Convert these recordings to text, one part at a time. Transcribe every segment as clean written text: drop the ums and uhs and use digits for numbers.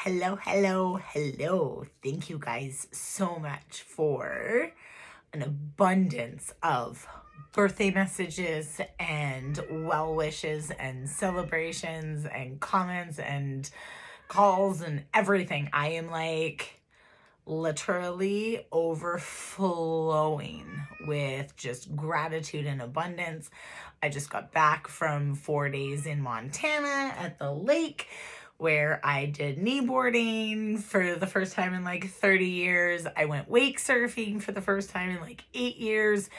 Hello, hello, hello. Thank you guys so much for an abundance of birthday messages and well wishes and celebrations and comments and calls and everything. I am like literally overflowing with just gratitude and abundance. I just got back from 4 days in Montana at the lake where I did kneeboarding for the first time in like 30 years. I went wake surfing for the first time in like 8 years.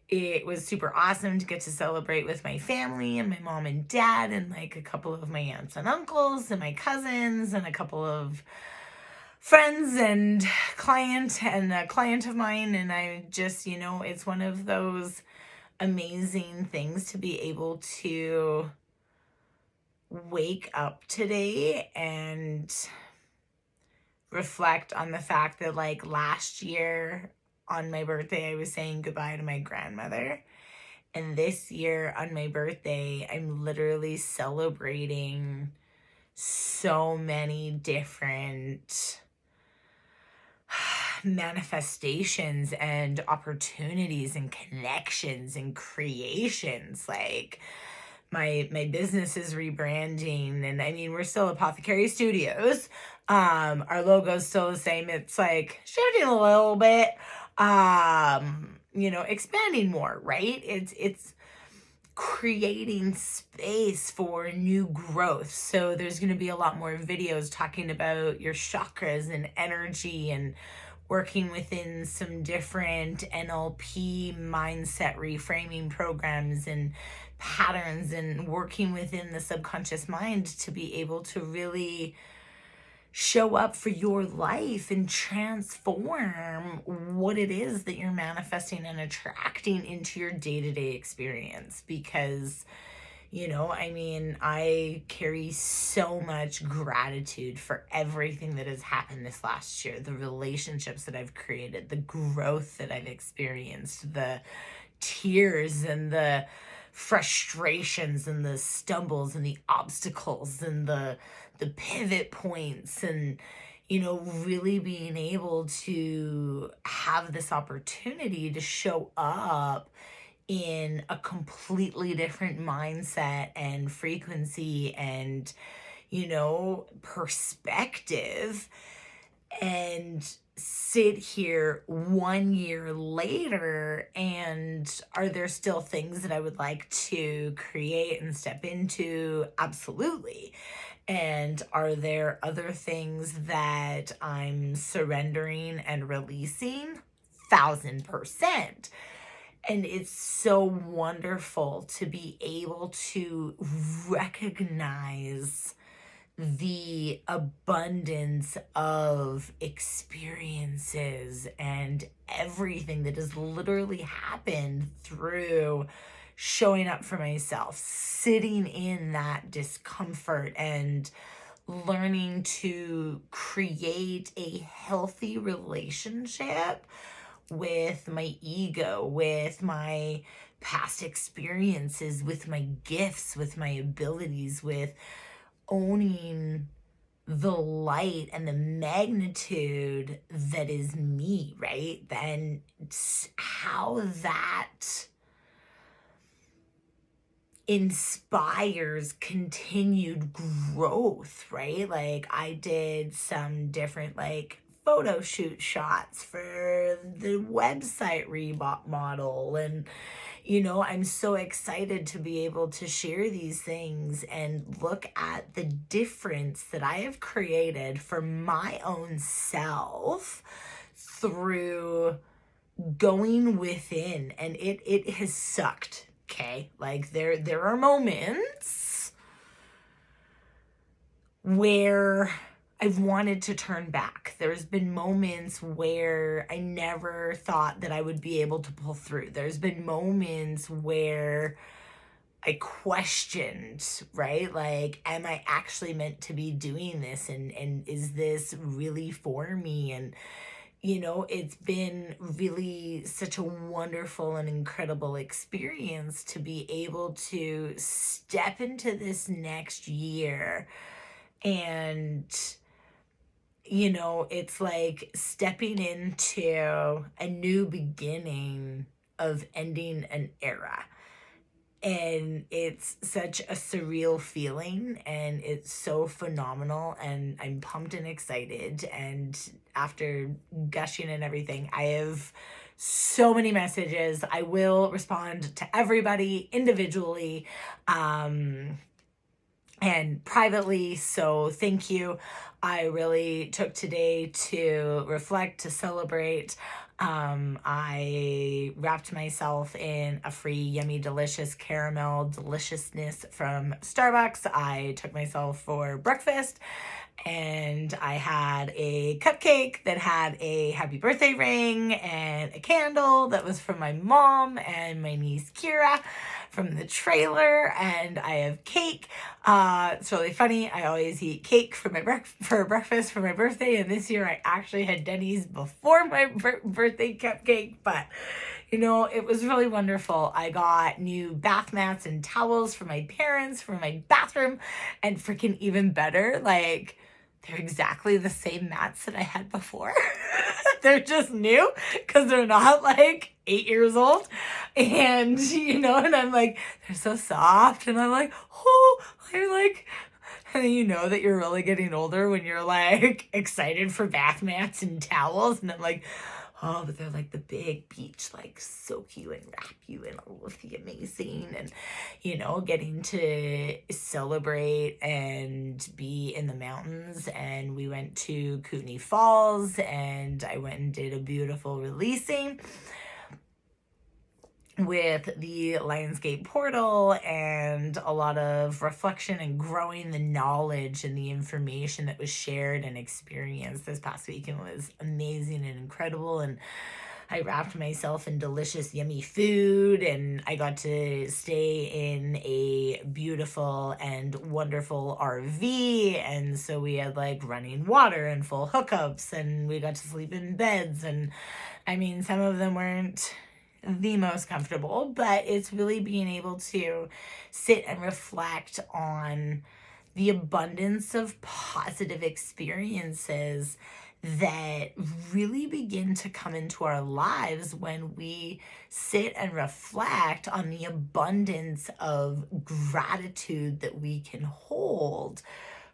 It was super awesome to get to celebrate with my family and my mom and dad and like a couple of my aunts and uncles and my cousins and a couple of friends and a client of mine. And I just, it's one of those amazing things to be able to wake up today and reflect on the fact that like last year on my birthday, I was saying goodbye to my grandmother. And this year on my birthday, I'm literally celebrating so many different manifestations and opportunities and connections and creations. Like my business is rebranding, and I mean, we're still Apothecary Studios. Our logo's still the same. It's like shifting a little bit, expanding more, right? It's creating space for new growth. So there's going to be a lot more videos talking about your chakras and energy and working within some different NLP mindset reframing programs and patterns and working within the subconscious mind to be able to really show up for your life and transform what it is that you're manifesting and attracting into your day-to-day experience. Because I carry so much gratitude for everything that has happened this last year, the relationships that I've created, the growth that I've experienced, the tears and the frustrations and the stumbles and the obstacles and the pivot points, and really being able to have this opportunity to show up in a completely different mindset and frequency and perspective, and sit here 1 year later, and are there still things that I would like to create and step into? Absolutely. And are there other things that I'm surrendering and releasing? 1000%. And it's so wonderful to be able to recognize the abundance of experiences and everything that has literally happened through showing up for myself, sitting in that discomfort and learning to create a healthy relationship with my ego, with my past experiences, with my gifts, with my abilities, with owning the light and the magnitude that is me, right? Then how that inspires continued growth, right? Like I did some different like photo shoot shots for the website remodel, and I'm so excited to be able to share these things and look at the difference that I have created for my own self through going within. And it has sucked, okay? Like there are moments where I've wanted to turn back. There's been moments where I never thought that I would be able to pull through. There's been moments where I questioned, right? Like, am I actually meant to be doing this? And is this really for me? And, it's been really such a wonderful and incredible experience to be able to step into this next year and you know, it's like stepping into a new beginning of ending an era. And it's such a surreal feeling, and it's so phenomenal, and I'm pumped and excited. And after gushing and everything, I have so many messages. I will respond to everybody individually and privately, so thank you. I really took today to reflect, to celebrate. I wrapped myself in a free yummy delicious caramel deliciousness from Starbucks. I took myself for breakfast, and I had a cupcake that had a happy birthday ring and a candle that was from my mom and my niece Kira from the trailer, and I have cake. It's really funny. I always eat cake for my breakfast for my birthday, and this year I actually had Denny's before my birthday cupcake, but you know, it was really wonderful. I got new bath mats and towels for my parents for my bathroom, and freaking even better, like, they're exactly the same mats that I had before. They're just new because they're not like 8 years old. And, you know, and I'm like, they're so soft. And I'm like, oh, I like, and then you know that you're really getting older when you're like excited for bath mats and towels. And I'm like, oh, but they're like the big beach, like soak you and wrap you in all of the amazing, and, you know, getting to celebrate and be in the mountains. And we went to Kootenai Falls, and I went and did a beautiful releasing with the Lionsgate portal, and a lot of reflection and growing the knowledge and the information that was shared and experienced this past weekend was amazing and incredible. And I wrapped myself in delicious, yummy food, and I got to stay in a beautiful and wonderful RV. And so we had like running water and full hookups, and we got to sleep in beds. And I mean, some of them weren't the most comfortable, but it's really being able to sit and reflect on the abundance of positive experiences that really begin to come into our lives when we sit and reflect on the abundance of gratitude that we can hold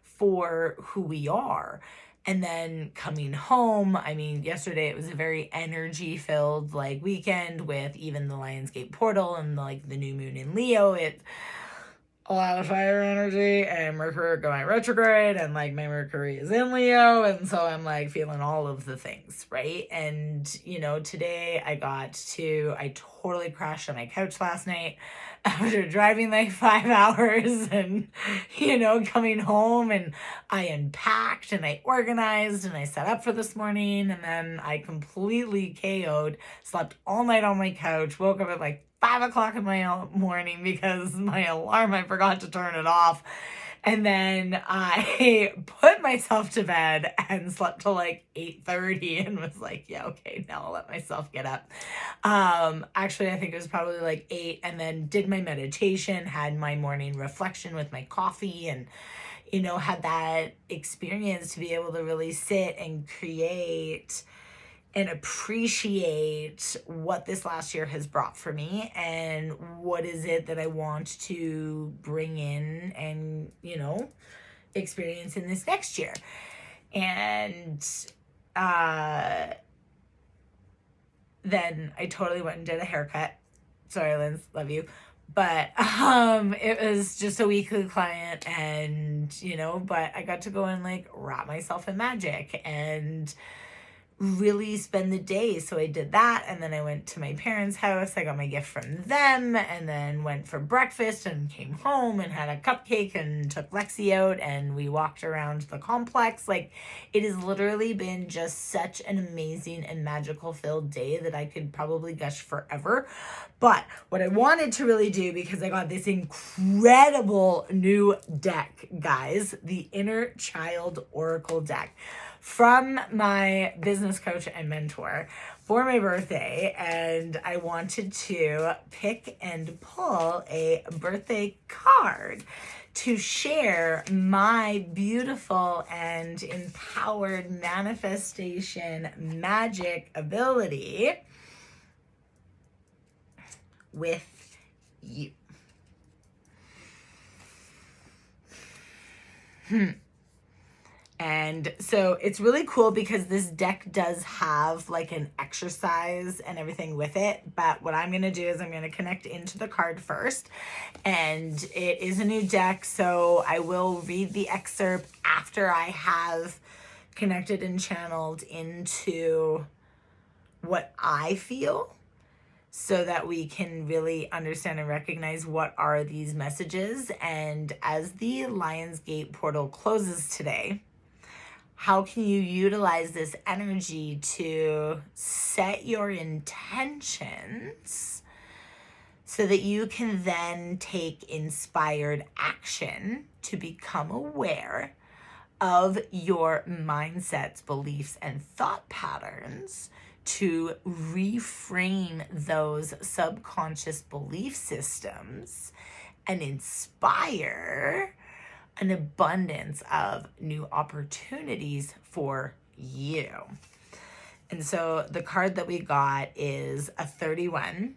for who we are. And then coming home, I mean, yesterday it was a very energy filled like weekend with even the Lionsgate portal and like the new moon in Leo. It's a lot of fire energy, and Mercury going retrograde, and like my Mercury is in Leo, and so I'm like feeling all of the things, right? And you know, today I totally crashed on my couch last night after driving like 5 hours, and you know, coming home, and I unpacked and I organized and I set up for this morning, and then I completely KO'd, slept all night on my couch, woke up at like 5 o'clock in my morning because my alarm, I forgot to turn it off. And then I put myself to bed and slept till like 8:30 and was like, yeah, okay, now I'll let myself get up. Actually, I think it was probably like 8, and then did my meditation, had my morning reflection with my coffee, and, you know, had that experience to be able to really sit and create and appreciate what this last year has brought for me, and what is it that I want to bring in and, you know, experience in this next year. And then I totally went and did a haircut. Sorry, Linz, love you. But it was just a weekly client, and, you know, but I got to go and like wrap myself in magic and really spend the day. So I did that, and then I went to my parents' house. I got my gift from them, and then went for breakfast and came home and had a cupcake and took Lexi out, and we walked around the complex. Like, it has literally been just such an amazing and magical filled day that I could probably gush forever. But what I wanted to really do, because I got this incredible new deck, guys, the Inner Child Oracle deck from my business coach and mentor for my birthday, and I wanted to pick and pull a birthday card to share my beautiful and empowered manifestation magic ability with you. And so it's really cool because this deck does have like an exercise and everything with it. But what I'm going to do is I'm going to connect into the card first. And it is a new deck, so I will read the excerpt after I have connected and channeled into what I feel, so that we can really understand and recognize what are these messages. And as the Lionsgate portal closes today, how can you utilize this energy to set your intentions so that you can then take inspired action to become aware of your mindsets, beliefs, and thought patterns, to reframe those subconscious belief systems and inspire an abundance of new opportunities for you. And so the card that we got is a 31,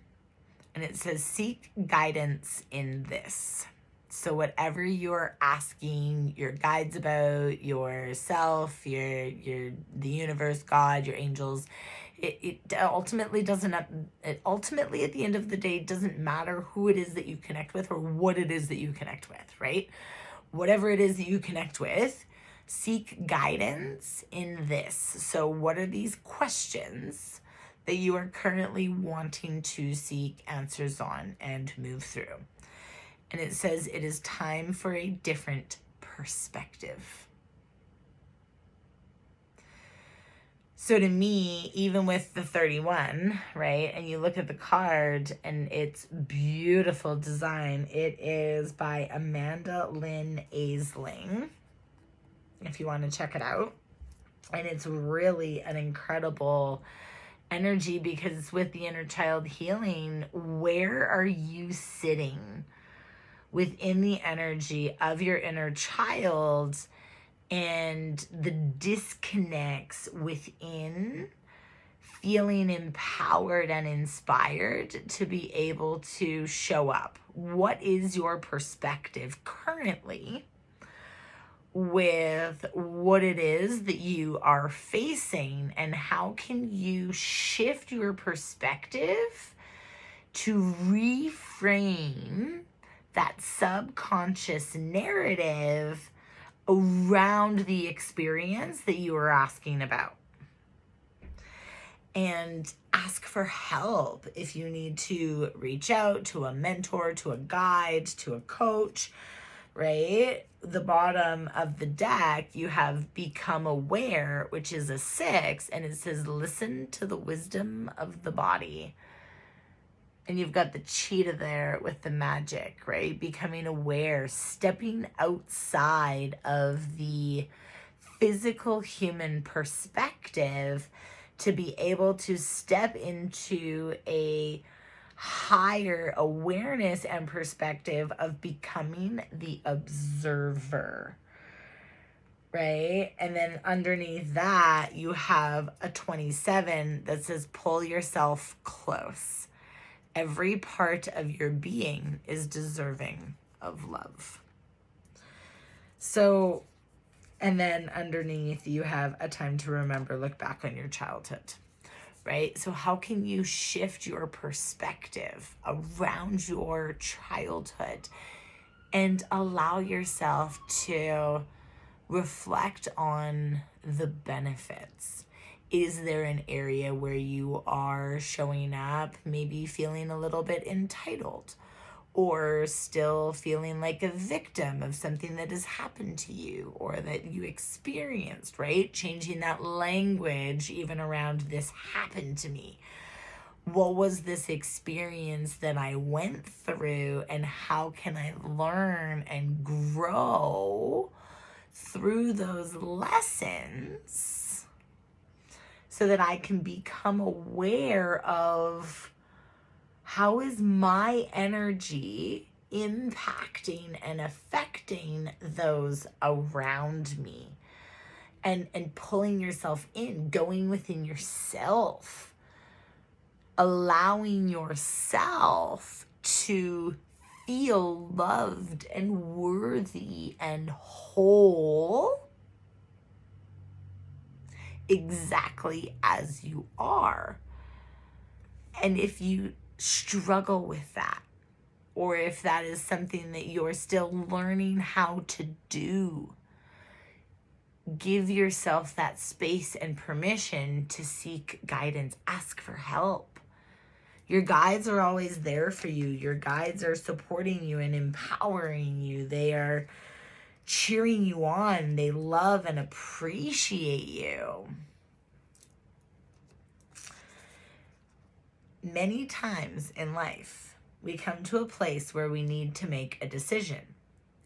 and it says seek guidance in this. So whatever you're asking your guides about, yourself, the universe, God, your angels, it ultimately doesn't, ultimately at the end of the day, doesn't matter who it is that you connect with or what it is that you connect with, right? Whatever it is that you connect with, seek guidance in this. So what are these questions that you are currently wanting to seek answers on and move through? And it says it is time for a different perspective. So to me, even with the 31, right, and you look at the card and its beautiful design, it is by Amanda Lynn Aisling, if you want to check it out. And it's really an incredible energy, because with the inner child healing, where are you sitting within the energy of your inner child and the disconnects within feeling empowered and inspired to be able to show up? What is your perspective currently with what it is that you are facing, and how can you shift your perspective to reframe that subconscious narrative around the experience that you are asking about? And ask for help if you need to reach out to a mentor, to a guide, to a coach, right? The bottom of the deck, you have become aware, which is a 6, and it says listen to the wisdom of the body. And you've got the cheetah there with the magic, right? Becoming aware, stepping outside of the physical human perspective to be able to step into a higher awareness and perspective of becoming the observer, right? And then underneath that, you have a 27 that says pull yourself close. Every part of your being is deserving of love. So, and then underneath you have a time to remember, look back on your childhood, right? So how can you shift your perspective around your childhood and allow yourself to reflect on the benefits? Is there an area where you are showing up, maybe feeling a little bit entitled, or still feeling like a victim of something that has happened to you or that you experienced, right? Changing that language even around this happened to me. What was this experience that I went through, and how can I learn and grow through those lessons so that I can become aware of how is my energy impacting and affecting those around me? And pulling yourself in, going within yourself, allowing yourself to feel loved and worthy and whole exactly as you are. And if you struggle with that, or if that is something that you're still learning how to do, give yourself that space and permission to seek guidance. Ask for help. Your guides are always there for you. Your guides are supporting you and empowering you. They are cheering you on. They love and appreciate you. Many times in life, we come to a place where we need to make a decision.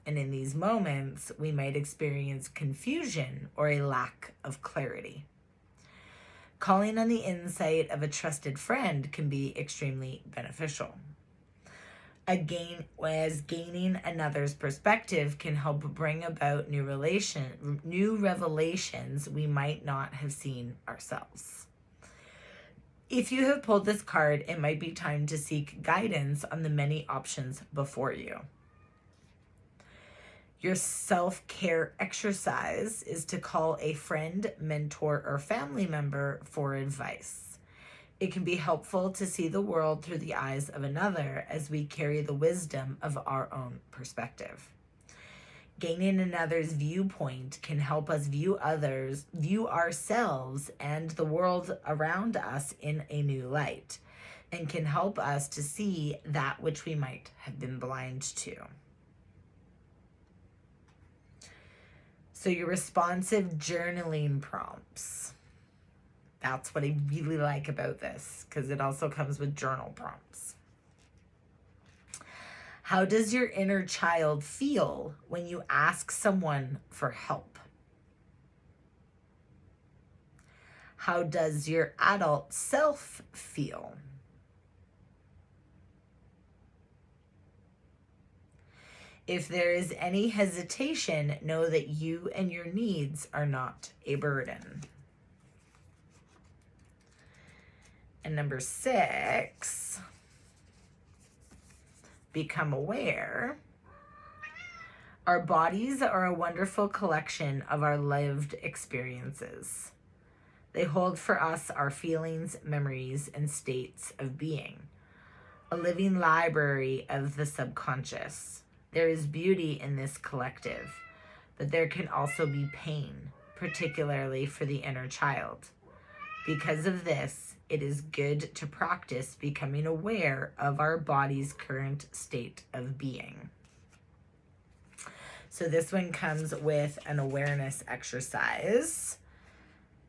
And in these moments, we might experience confusion or a lack of clarity. Calling on the insight of a trusted friend can be extremely beneficial. As gaining another's perspective can help bring about new revelations we might not have seen ourselves. If you have pulled this card, it might be time to seek guidance on the many options before you. Your self-care exercise is to call a friend, mentor, or family member for advice. It can be helpful to see the world through the eyes of another as we carry the wisdom of our own perspective. Gaining another's viewpoint can help us view ourselves and the world around us in a new light, and can help us to see that which we might have been blind to. So your responsive journaling prompts. That's what I really like about this, because it also comes with journal prompts. How does your inner child feel when you ask someone for help? How does your adult self feel? If there is any hesitation, know that you and your needs are not a burden. And number 6, become aware. Our bodies are a wonderful collection of our lived experiences. They hold for us our feelings, memories, and states of being. A living library of the subconscious. There is beauty in this collective, but there can also be pain, particularly for the inner child. Because of this, it is good to practice becoming aware of our body's current state of being. So this one comes with an awareness exercise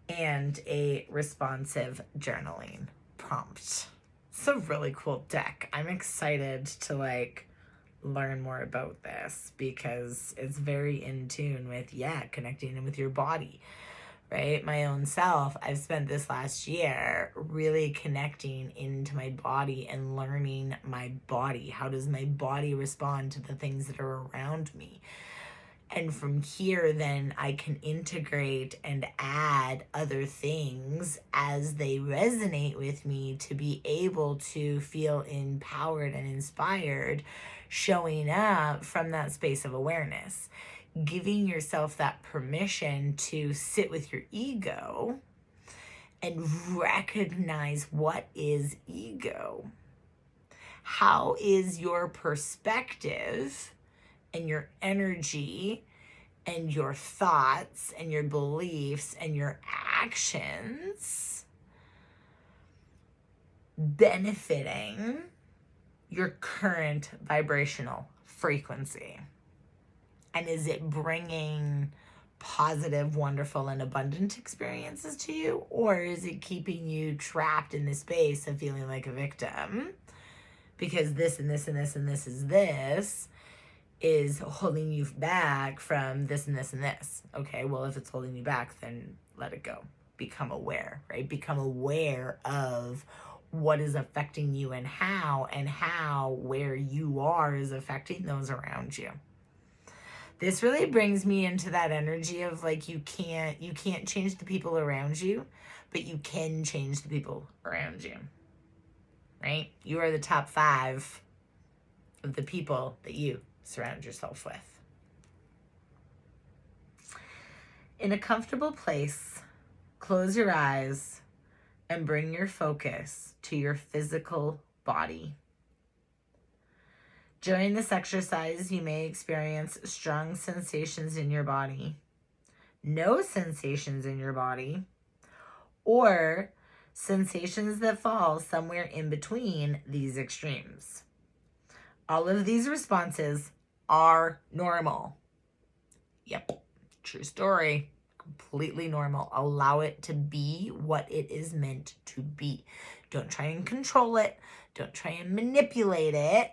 and a responsive journaling prompt. It's a really cool deck. I'm excited to learn more about this because it's very in tune with, connecting in with your body, right? My own self, I've spent this last year really connecting into my body and learning my body. How does my body respond to the things that are around me? And from here, then I can integrate and add other things as they resonate with me to be able to feel empowered and inspired, showing up from that space of awareness. Giving yourself that permission to sit with your ego and recognize what is ego. How is your perspective and your energy and your thoughts and your beliefs and your actions benefiting your current vibrational frequency? And is it bringing positive, wonderful, and abundant experiences to you? Or is it keeping you trapped in the space of feeling like a victim? Because this and this and this and this is holding you back from this and this and this. Okay, well, if it's holding you back, then let it go. Become aware, right? Become aware of what is affecting you and how where you are is affecting those around you. This really brings me into that energy of like, you can't change the people around you, but you can change the people around you, right? You are the top 5 of the people that you surround yourself with. In a comfortable place, close your eyes and bring your focus to your physical body. During this exercise, you may experience strong sensations in your body, no sensations in your body, or sensations that fall somewhere in between these extremes. All of these responses are normal. Yep, true story. Completely normal. Allow it to be what it is meant to be. Don't try and control it. Don't try and manipulate it,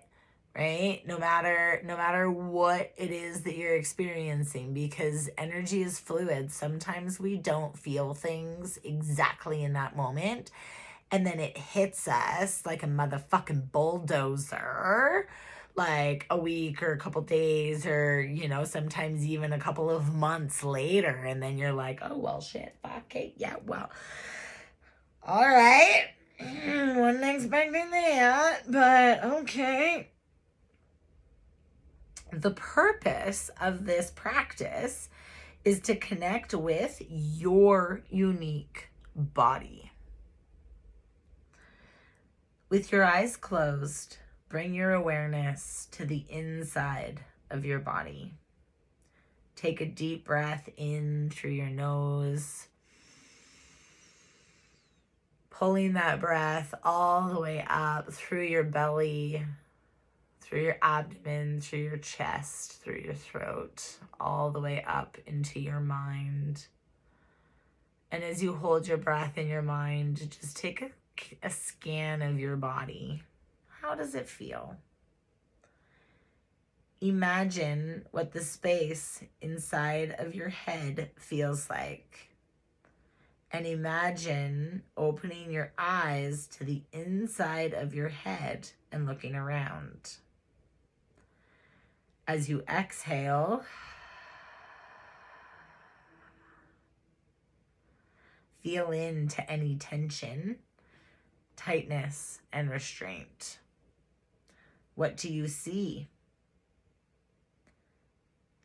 right? No matter what it is that you're experiencing, because energy is fluid. Sometimes we don't feel things exactly in that moment, and then it hits us like a motherfucking bulldozer, like a week or a couple days, or, you know, sometimes even a couple of months later. And then you're like, oh, well, shit, fuck, okay, yeah, well, all right. Wasn't expecting that, but okay. The purpose of this practice is to connect with your unique body. With your eyes closed, bring your awareness to the inside of your body. Take a deep breath in through your nose, pulling that breath all the way up through your belly, through your abdomen, through your chest, through your throat, all the way up into your mind. And as you hold your breath in your mind, just take a scan of your body. How does it feel? Imagine what the space inside of your head feels like. And imagine opening your eyes to the inside of your head and looking around. As you exhale, feel into any tension, tightness, and restraint. What do you see?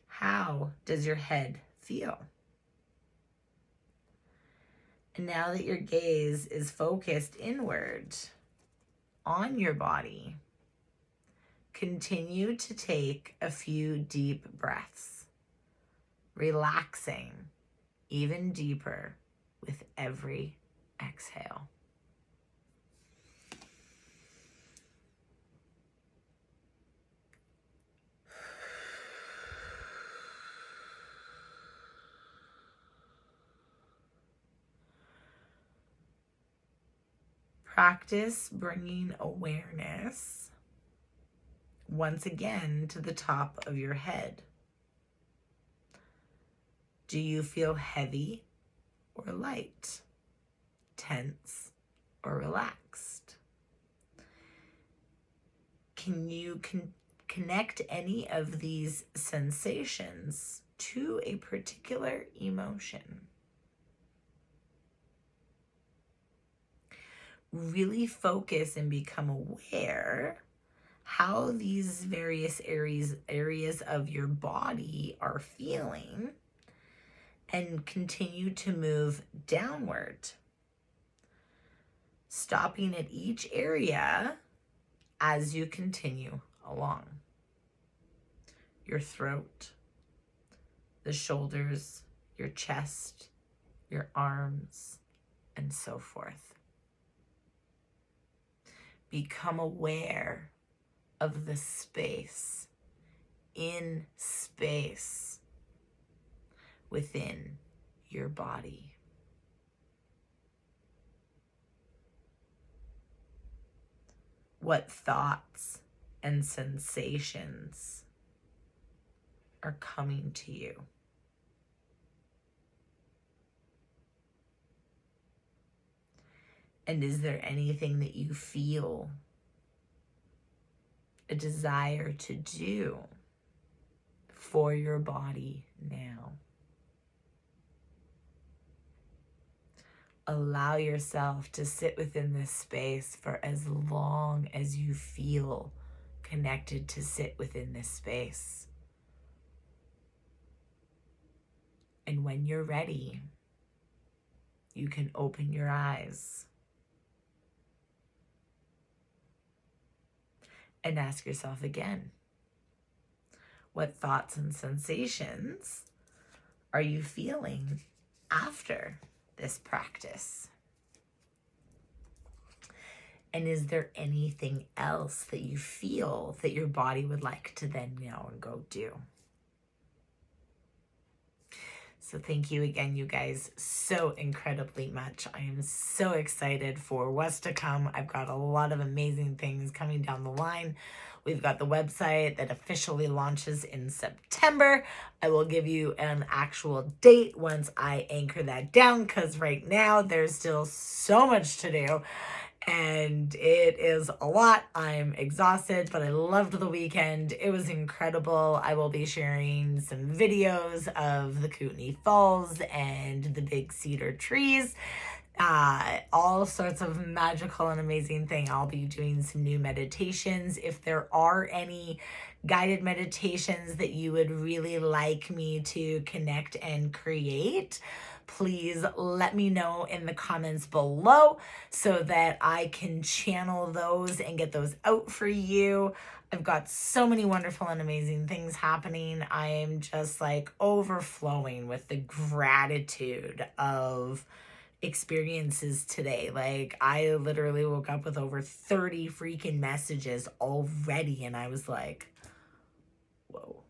How does your head feel? And now that your gaze is focused inward on your body, continue to take a few deep breaths, relaxing even deeper with every exhale. Practice bringing awareness once again to the top of your head. Do you feel heavy or light, tense or relaxed? Can you connect any of these sensations to a particular emotion? Really focus and become aware how these various areas of your body are feeling, and continue to move downward, stopping at each area as you continue along. Your throat, the shoulders, your chest, your arms, and so forth. Become aware of the space, in space, within your body. What thoughts and sensations are coming to you? And is there anything that you feel a desire to do for your body now? Allow yourself to sit within this space for as long as you feel connected to sit within this space. And when you're ready, you can open your eyes and ask yourself again, what thoughts and sensations are you feeling after this practice? And is there anything else that you feel that your body would like to then know and go do? So thank you again, you guys, so incredibly much. I am so excited for what's to come. I've got a lot of amazing things coming down the line. We've got the website that officially launches in September. I will give you an actual date once I anchor that down, because right now there's still so much to do. And it is a lot. I'm exhausted, but I loved the weekend. It was incredible. I will be sharing some videos of the Kootenai Falls and the big cedar trees. All sorts of magical and amazing thing. I'll be doing some new meditations. If there are any guided meditations that you would really like me to connect and create, please let me know in the comments below so that I can channel those and get those out for you. I've got so many wonderful and amazing things happening. I am just like overflowing with the gratitude of experiences today. Like, I literally woke up with over 30 freaking messages already, and I was like, whoa.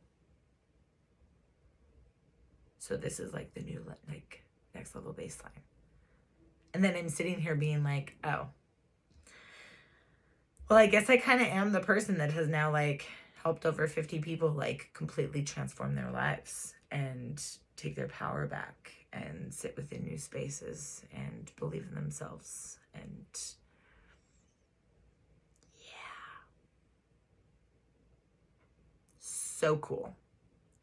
So this is like the new, like, next level baseline. And then I'm sitting here being like, oh, well, I guess I kind of am the person that has now like helped over 50 people like completely transform their lives and take their power back and sit within new spaces and believe in themselves. And yeah, so cool.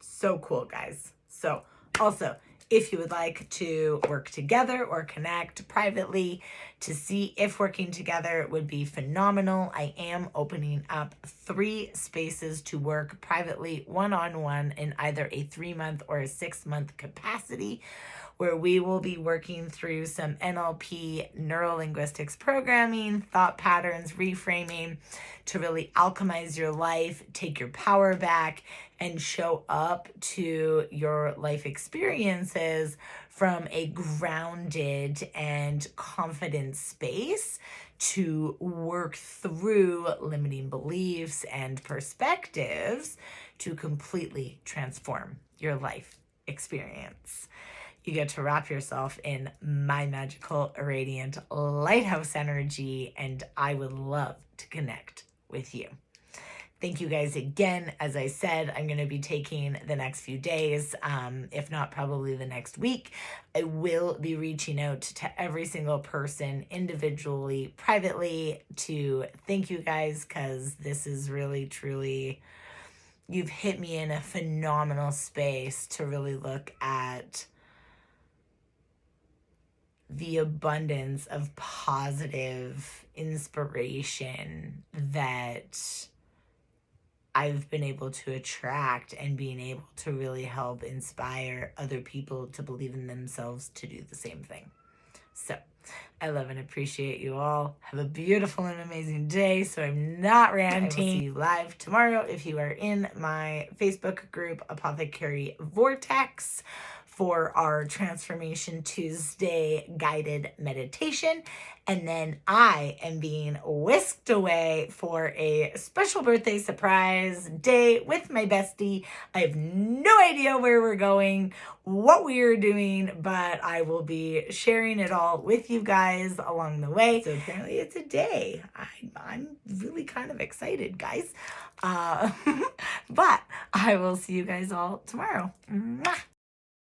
So cool, guys. So also, if you would like to work together or connect privately to see if working together would be phenomenal, I am opening up 3 spaces to work privately, one-on-one, in either a 3-month or a 6-month capacity, where we will be working through some NLP, neuro-linguistics programming, thought patterns, reframing, to really alchemize your life, take your power back, and show up to your life experiences from a grounded and confident space to work through limiting beliefs and perspectives to completely transform your life experience. You get to wrap yourself in my magical, radiant lighthouse energy, and I would love to connect with you. Thank you guys again. As I said, I'm going to be taking the next few days, if not probably the next week. I will be reaching out to every single person individually, privately, to thank you guys, because this is really, truly, you've hit me in a phenomenal space to really look at the abundance of positive inspiration that I've been able to attract, and being able to really help inspire other people to believe in themselves to do the same thing. So I love and appreciate you all. Have a beautiful and amazing day. So I'm not ranting. I will see you live tomorrow if you are in my Facebook group, Apothecary Vortex, for our Transformation Tuesday guided meditation. And then I am being whisked away for a special birthday surprise day with my bestie. I have no idea where we're going, what we are doing, but I will be sharing it all with you guys along the way. So apparently it's a day. I'm really kind of excited, guys. But I will see you guys all tomorrow. Mwah!